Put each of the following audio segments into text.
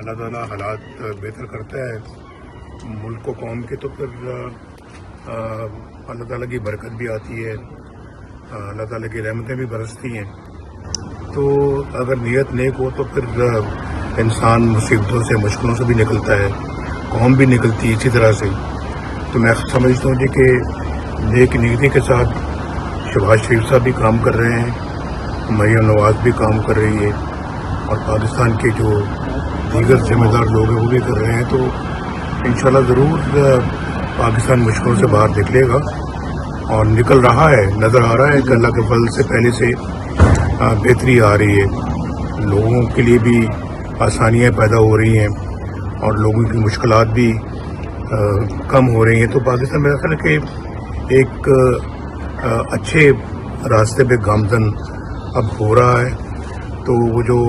اللہ تعالیٰ حالات بہتر کرتا ہے ملک و قوم کے، تو پھر اللہ تعالیٰ کی برکت بھی آتی ہے، اللہ تعالیٰ کی رحمتیں بھی برستی ہیں. تو اگر نیت نیک ہو تو پھر انسان مصیبتوں سے، مشکلوں سے بھی نکلتا ہے، قوم بھی نکلتی ہے اسی طرح سے. تو میں سمجھتا ہوں جی کہ نیک نیتی کے ساتھ شہباز شریف صاحب بھی کام کر رہے ہیں، مریم نواز بھی کام کر رہی ہے، اور پاکستان کے جو دیگر ذمہ دار لوگ ہیں وہ بھی کر رہے ہیں. تو انشاءاللہ ضرور پاکستان مشکلوں سے باہر نکلے گا، اور نکل رہا ہے، نظر آ رہا ہے کہ اللہ کے فضل سے پہلے سے بہتری آ رہی ہے، لوگوں کے لیے بھی آسانیاں پیدا ہو رہی ہیں اور لوگوں کی مشکلات بھی کم ہو رہی ہیں. تو پاکستان میرا خیال ہے کہ ایک اچھے راستے پہ گامزن اب ہو رہا ہے. تو وہ جو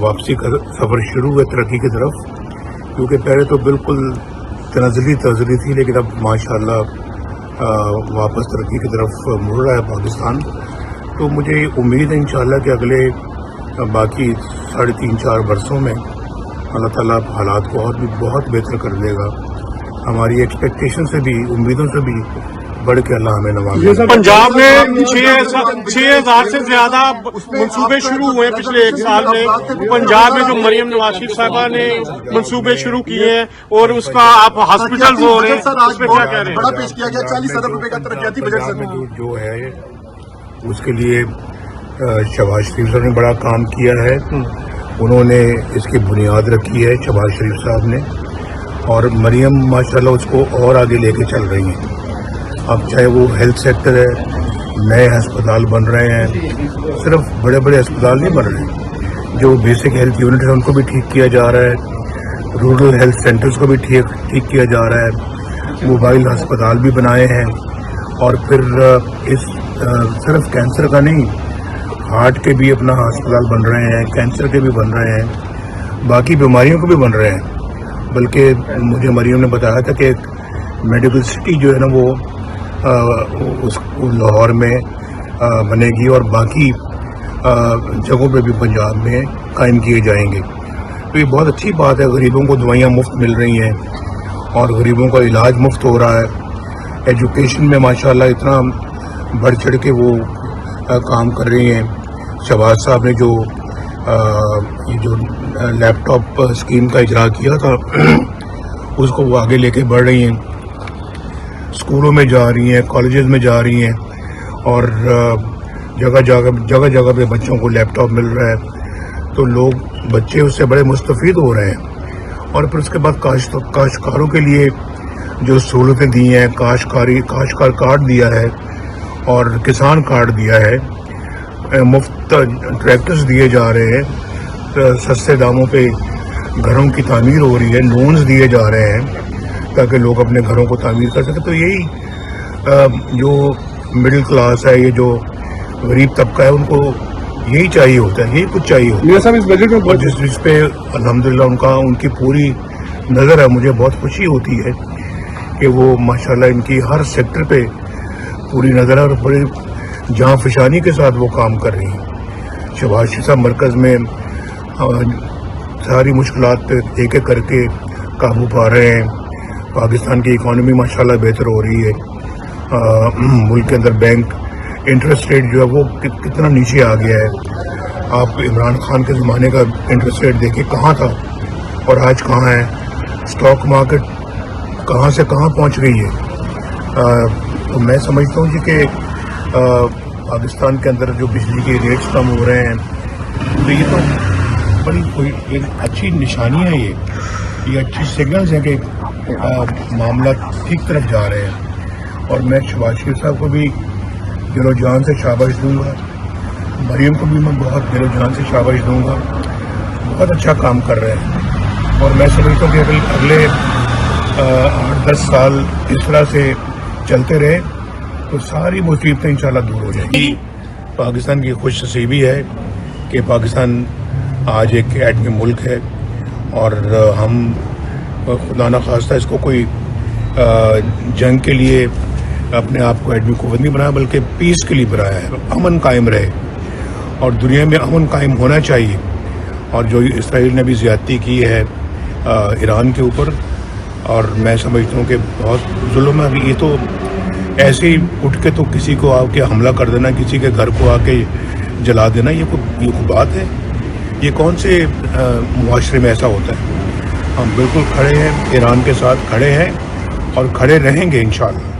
واپسی کا سفر شروع ہے ترقی کی طرف، کیونکہ پہلے تو بالکل تنزلی تھی، لیکن اب ماشاءاللہ واپس ترقی کی طرف مڑ رہا ہے پاکستان. تو مجھے امید ہے انشاءاللہ کہ اگلے باقی 3.5-4 برسوں میں اللہ تعالیٰ حالات کو اور بھی بہت بہتر کر دے گا. ہماری ایکسپیکٹیشن سے بھی، امیدوں سے بھی بڑھ کے اللہ ہمیں نوازے. پنجاب میں 6,000 سے زیادہ منصوبے شروع ہوئے پچھلے 1 سال میں. پنجاب میں جو مریم نواز شریف صاحبہ نے منصوبے شروع کیے ہیں اور اس کا آپ ہاسپٹل ہو رہے ہیں، اس پہ کیا کہہ رہے ہیں؟ بڑا پیش کیا گیا 40 ارب روپے کا ترقیاتی بجٹ جو ہے اس کے لیے شہباز شریف صاحب نے بڑا کام کیا ہے. انہوں نے اس کی بنیاد رکھی ہے شہباز شریف صاحب نے، اور مریم ماشاءاللہ اس کو اور آگے لے کے چل رہی ہیں. اب چاہے وہ ہیلتھ سیکٹر ہے، نئے ہسپتال بن رہے ہیں، صرف بڑے بڑے ہسپتال نہیں بن رہے، جو بیسک ہیلتھ یونٹ ہے ان کو بھی ٹھیک کیا جا رہا ہے، رورل ہیلتھ سینٹرز کو بھی ٹھیک کیا جا رہا ہے، موبائل ہسپتال بھی بنائے ہیں. اور پھر اس صرف کینسر کا نہیں، ہارٹ کے بھی اپنا ہسپتال بن رہے ہیں، کینسر کے بھی بن رہے ہیں، باقی بیماریوں کے بھی بن رہے ہیں. بلکہ مجھے مریم نے بتایا تھا کہ ایک میڈیکل سٹی جو ہے نا وہ اس لاہور میں بنے گی، اور باقی جگہوں پہ بھی پنجاب میں قائم کیے جائیں گے. تو یہ بہت اچھی بات ہے، غریبوں کو دوائیاں مفت مل رہی ہیں اور غریبوں کا علاج مفت ہو رہا ہے. ایجوکیشن میں ماشاءاللہ اتنا بڑھ چڑھ کے وہ کام کر رہی ہیں. شہباز صاحب نے یہ جو لیپ ٹاپ اسکیم کا اجرا کیا تھا اس کو وہ آگے لے کے بڑھ رہی ہیں، اسکولوں میں جا رہی ہیں، کالجز میں جا رہی ہیں، اور جگہ جگہ پہ بچوں کو لیپ ٹاپ مل رہا ہے. تو بچے اس سے بڑے مستفید ہو رہے ہیں. اور پھر اس کے بعد کاشتکاروں کے لیے جو سہولتیں دی ہیں، کاشتکار کارڈ دیا ہے اور کسان کارڈ دیا ہے، مفت ٹریکٹرز دیے جا رہے ہیں، سستے داموں پہ گھروں کی تعمیر ہو رہی ہے، لونز دیے جا رہے ہیں تاکہ لوگ اپنے گھروں کو تعمیر کر سکیں. تو یہی جو مڈل کلاس ہے، یہ جو غریب طبقہ ہے، ان کو یہی چاہیے ہوتا ہے، یہی کچھ چاہیے ہوتا ہے. اس بجٹ میں جس پہ الحمدللہ ان کی پوری نظر ہے. مجھے بہت خوشی ہوتی ہے کہ وہ ماشاءاللہ ان کی ہر سیکٹر پہ پوری نظر ہے اور بڑی جاں فشانی کے ساتھ وہ کام کر رہی ہیں. شہباز شریف صاحب مرکز میں ساری مشکلات پہ ایک ایک کر کے قابو پا رہے ہیں. پاکستان کی اکانومی ماشاءاللہ بہتر ہو رہی ہے. ملک کے اندر بینک انٹرسٹ ریٹ جو ہے وہ کتنا نیچے آ گیا ہے. آپ عمران خان کے زمانے کا انٹرسٹ ریٹ دیکھیں کہاں تھا اور آج کہاں ہے. اسٹاک مارکیٹ کہاں سے کہاں پہنچ گئی ہے. تو میں سمجھتا ہوں جی کہ پاکستان کے اندر جو بجلی کے ریٹس کم ہو رہے ہیں، تو یہ تو بڑی کوئی ایک اچھی نشانی ہے. یہ اچھی سگنلز ہیں کہ معاملہ ٹھیک طرف جا رہے ہیں. اور میں شہباز شریف صاحب کو بھی دل و جان سے شاباش دوں گا، مریم کو بھی میں بہت دل و جان سے شاباش دوں گا. بہت اچھا کام کر رہے ہیں، اور میں سمجھتا ہوں کہ اگلے 8-10 سال اس طرح سے چلتے رہے تو ساری مصیبتیں انشاءاللہ دور ہو جائیں گی. پاکستان کی خوش نصیبی ہے کہ پاکستان آج ایک ایٹمی ملک ہے، اور ہم خدا نخواستہ اس کو کوئی جنگ کے لیے اپنے آپ کو ایٹمی قوت نہیں بنایا، بلکہ پیس کے لیے بنایا ہے. امن قائم رہے، اور دنیا میں امن قائم ہونا چاہیے. اور جو اسرائیل نے بھی زیادتی کی ہے ایران کے اوپر، اور میں سمجھتا ہوں کہ بہت ظلم ہے. یہ تو ایسے ہی اٹھ کے تو کسی کو آ کے حملہ کر دینا، کسی کے گھر کو آ کے جلا دینا، یہ کوئی بات ہے؟ یہ کون سے معاشرے میں ایسا ہوتا ہے؟ ہم بالکل کھڑے ہیں، ایران کے ساتھ کھڑے ہیں اور کھڑے رہیں گے انشاءاللہ.